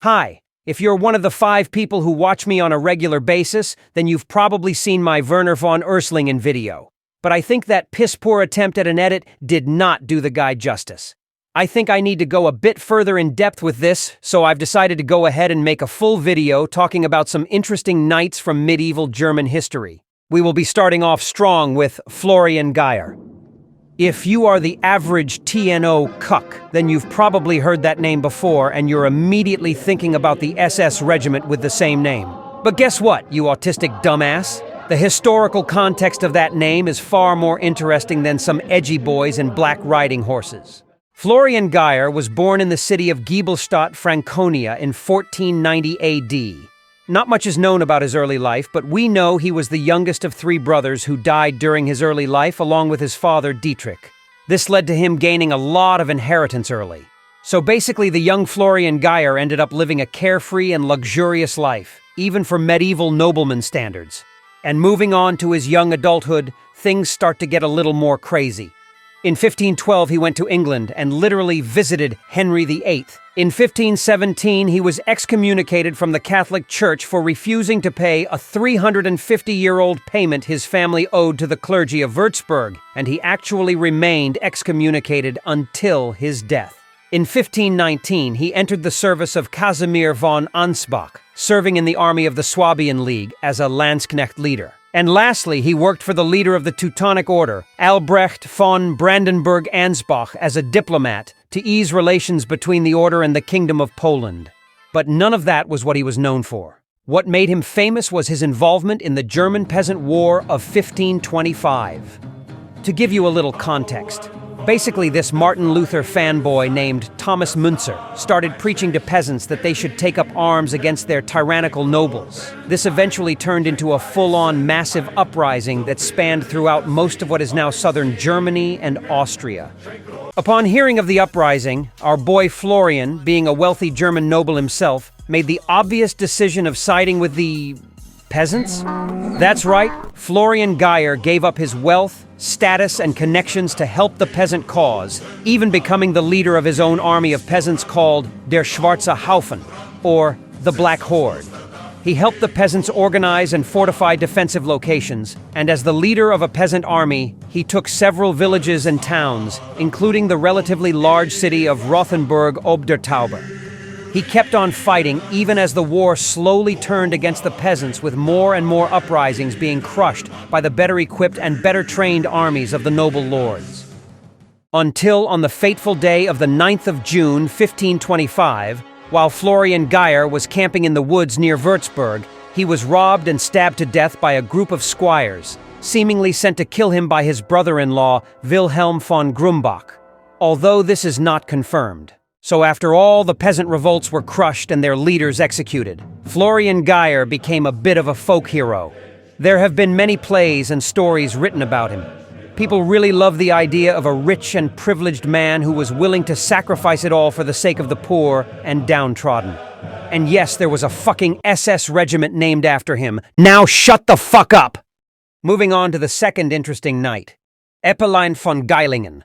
Hi, if you're one of the 5 people who watch me on a regular basis, then you've probably seen my Werner von Urslingen video. But I think that piss-poor attempt at an edit did not do the guy justice. I think I need to go a bit further in depth with this, so I've decided to go ahead and make a full video talking about some interesting knights from medieval German history. We will be starting off strong with Florian Geyer. If you are the average TNO cuck, then you've probably heard that name before and you're immediately thinking about the SS regiment with the same name. But guess what, you autistic dumbass? The historical context of that name is far more interesting than some edgy boys and black riding horses. Florian Geyer was born in the city of Giebelstadt, Franconia in 1490 AD. Not much is known about his early life, but we know he was the youngest of 3 brothers who died during his early life along with his father Dietrich. This led to him gaining a lot of inheritance early. So basically the young Florian Geyer ended up living a carefree and luxurious life, even for medieval nobleman standards. And moving on to his young adulthood, things start to get a little more crazy. In 1512, he went to England and literally visited Henry VIII. In 1517, he was excommunicated from the Catholic Church for refusing to pay a 350-year-old payment his family owed to the clergy of Würzburg, and he actually remained excommunicated until his death. In 1519, he entered the service of Casimir von Ansbach, serving in the army of the Swabian League as a Landsknecht leader. And lastly, he worked for the leader of the Teutonic Order, Albrecht von Brandenburg-Ansbach, as a diplomat to ease relations between the order and the Kingdom of Poland. But none of that was what he was known for. What made him famous was his involvement in the German Peasant War of 1525. To give you a little context, basically this Martin Luther fanboy named Thomas Müntzer started preaching to peasants that they should take up arms against their tyrannical nobles. This eventually turned into a full-on massive uprising that spanned throughout most of what is now southern Germany and Austria. Upon hearing of the uprising, our boy Florian, being a wealthy German noble himself, made the obvious decision of siding with the peasants? That's right, Florian Geyer gave up his wealth, status, and connections to help the peasant cause, even becoming the leader of his own army of peasants called Der Schwarze Haufen, or the Black Horde. He helped the peasants organize and fortify defensive locations, and as the leader of a peasant army, he took several villages and towns, including the relatively large city of Rothenburg ob der Tauber. He kept on fighting even as the war slowly turned against the peasants, with more and more uprisings being crushed by the better equipped and better trained armies of the noble lords. Until on the fateful day of the 9th of June, 1525, while Florian Geyer was camping in the woods near Würzburg, he was robbed and stabbed to death by a group of squires, seemingly sent to kill him by his brother-in-law, Wilhelm von Grumbach, although this is not confirmed. So after all the peasant revolts were crushed and their leaders executed, Florian Geyer became a bit of a folk hero. There have been many plays and stories written about him. People really love the idea of a rich and privileged man who was willing to sacrifice it all for the sake of the poor and downtrodden. And yes, there was a fucking SS regiment named after him. Now shut the fuck up! Moving on to the second interesting knight, Eppeline von Geilingen.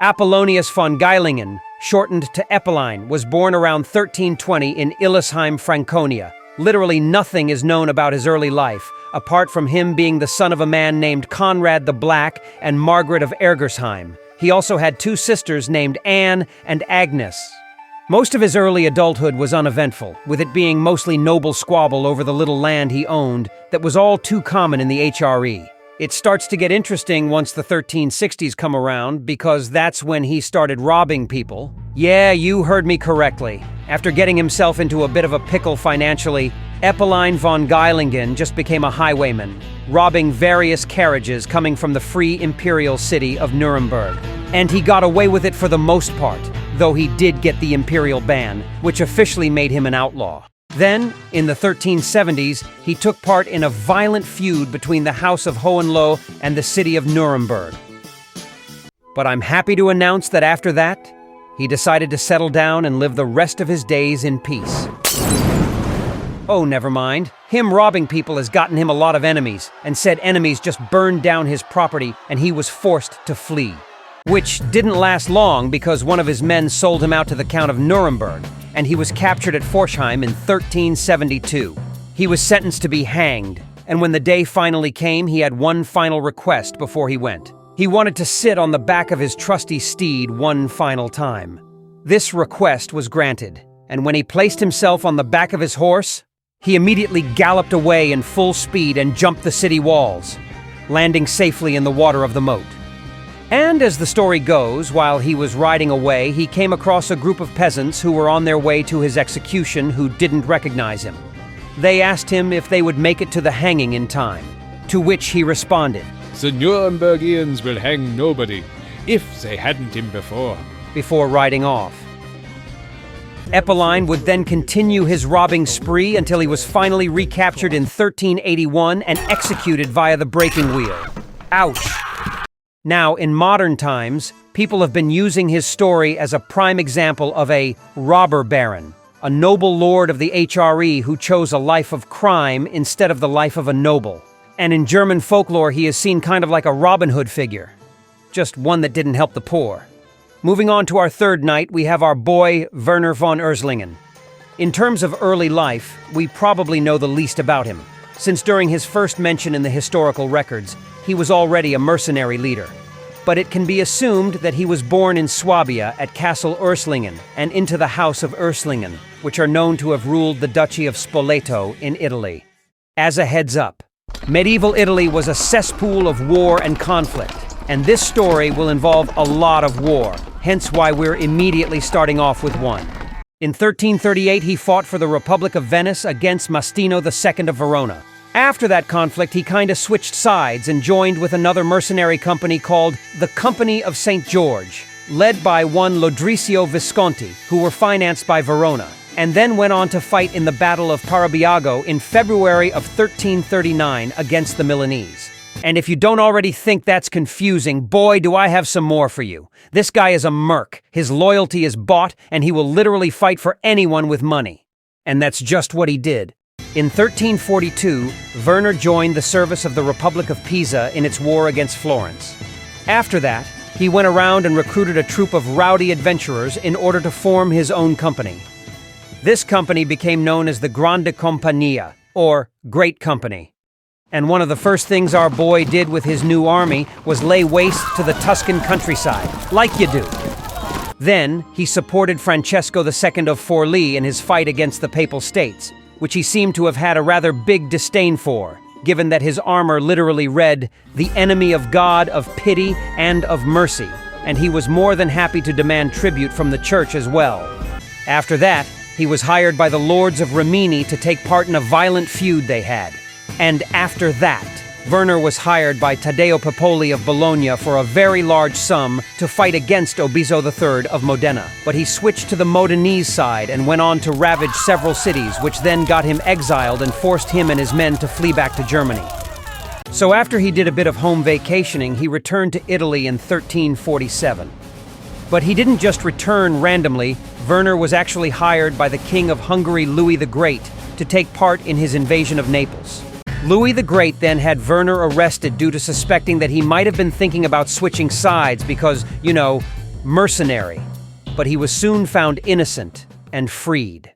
Apollonius von Geilingen, shortened to Eppeline, was born around 1320 in Illesheim, Franconia. Literally nothing is known about his early life, apart from him being the son of a man named Conrad the Black and Margaret of Ergersheim. He also had 2 sisters named Anne and Agnes. Most of his early adulthood was uneventful, with it being mostly noble squabble over the little land he owned that was all too common in the HRE. It starts to get interesting once the 1360s come around, because that's when he started robbing people. Yeah, you heard me correctly. After getting himself into a bit of a pickle financially, Eppeline von Geilingen just became a highwayman, robbing various carriages coming from the free imperial city of Nuremberg. And he got away with it for the most part, though he did get the imperial ban, which officially made him an outlaw. Then, in the 1370s, he took part in a violent feud between the House of Hohenlohe and the city of Nuremberg. But I'm happy to announce that after that, he decided to settle down and live the rest of his days in peace. Oh, never mind. Him robbing people has gotten him a lot of enemies, and said enemies just burned down his property and he was forced to flee. which didn't last long because one of his men sold him out to the Count of Nuremberg, and he was captured at Forchheim in 1372. He was sentenced to be hanged, and when the day finally came, he had one final request before he went. He wanted to sit on the back of his trusty steed one final time. This request was granted, and when he placed himself on the back of his horse, he immediately galloped away in full speed and jumped the city walls, landing safely in the water of the moat. And as the story goes, while he was riding away, he came across a group of peasants who were on their way to his execution who didn't recognize him. They asked him if they would make it to the hanging in time, to which he responded, "The Nurembergians will hang nobody, if they hadn't him before," before riding off. Eponine would then continue his robbing spree until he was finally recaptured in 1381 and executed via the breaking wheel. Ouch! Now, in modern times, people have been using his story as a prime example of a robber baron, a noble lord of the HRE who chose a life of crime instead of the life of a noble. And in German folklore, he is seen kind of like a Robin Hood figure, just one that didn't help the poor. Moving on to our third knight, we have our boy, Werner von Urslingen. In terms of early life, we probably know the least about him, since during his first mention in the historical records, he was already a mercenary leader. But it can be assumed that he was born in Swabia at Castle Urslingen and into the House of Urslingen, which are known to have ruled the Duchy of Spoleto in Italy. As a heads up, medieval Italy was a cesspool of war and conflict, and this story will involve a lot of war, hence why we're immediately starting off with one. In 1338, he fought for the Republic of Venice against Mastino II of Verona. After that conflict, he kinda switched sides and joined with another mercenary company called the Company of St. George, led by one Lodricio Visconti, who were financed by Verona, and then went on to fight in the Battle of Parabiago in February of 1339 against the Milanese. And if you don't already think that's confusing, boy, do I have some more for you. This guy is a merc. His loyalty is bought, and he will literally fight for anyone with money. And that's just what he did. In 1342, Werner joined the service of the Republic of Pisa in its war against Florence. After that, he went around and recruited a troop of rowdy adventurers in order to form his own company. This company became known as the Grande Compagnia, or Great Company. And one of the first things our boy did with his new army was lay waste to the Tuscan countryside, like you do. Then, he supported Francesco II of Forlì in his fight against the Papal States, which he seemed to have had a rather big disdain for, given that his armor literally read, "The enemy of God, of pity, and of mercy," and he was more than happy to demand tribute from the church as well. After that, he was hired by the lords of Rimini to take part in a violent feud they had. And after that, Werner was hired by Taddeo Pepoli of Bologna for a very large sum to fight against Obiso III of Modena. But he switched to the Modenese side and went on to ravage several cities, which then got him exiled and forced him and his men to flee back to Germany. So after he did a bit of home vacationing, he returned to Italy in 1347. But he didn't just return randomly. Werner was actually hired by the King of Hungary, Louis the Great, to take part in his invasion of Naples. Louis the Great then had Werner arrested due to suspecting that he might have been thinking about switching sides because, you know, mercenary. But he was soon found innocent and freed.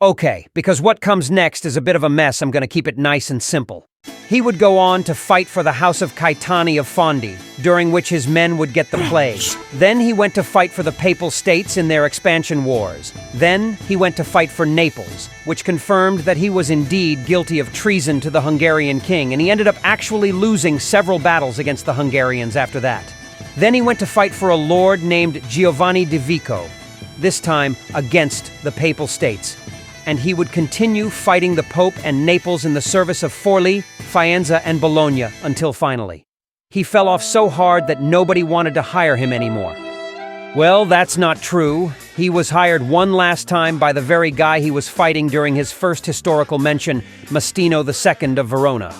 Okay, because what comes next is a bit of a mess, I'm gonna keep it nice and simple. He would go on to fight for the House of Caetani of Fondi, during which his men would get the plague. Then he went to fight for the Papal States in their expansion wars. Then he went to fight for Naples, which confirmed that he was indeed guilty of treason to the Hungarian king, and he ended up actually losing several battles against the Hungarians after that. Then he went to fight for a lord named Giovanni di Vico, this time against the Papal States. And he would continue fighting the Pope and Naples in the service of Forlì, Faenza, and Bologna until finally. He fell off so hard that nobody wanted to hire him anymore. Well, that's not true. He was hired one last time by the very guy he was fighting during his first historical mention, Mastino II of Verona.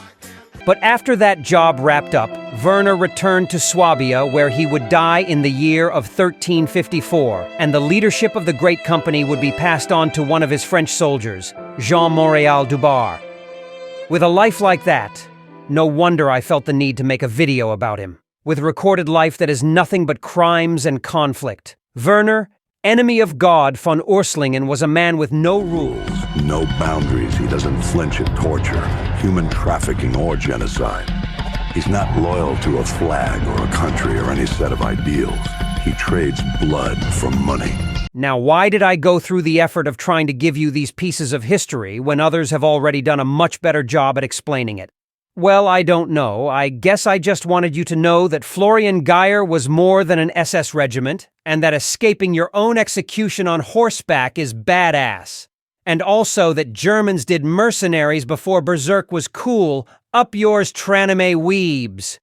But after that job wrapped up, Werner returned to Swabia, where he would die in the year of 1354, and the leadership of the Great Company would be passed on to one of his French soldiers, Jean Montréal Dubar. With a life like that, no wonder I felt the need to make a video about him. with recorded life that is nothing but crimes and conflict. Werner, enemy of God von Urslingen, was a man with no rules. No boundaries. He doesn't flinch at torture, human trafficking, or genocide. He's not loyal to a flag or a country or any set of ideals. He trades blood for money. Now, why did I go through the effort of trying to give you these pieces of history when others have already done a much better job at explaining it? Well, I don't know. I guess I just wanted you to know that Florian Geyer was more than an SS regiment, and that escaping your own execution on horseback is badass. And also that Germans did mercenaries before Berserk was cool. Up yours, Tranime weebs.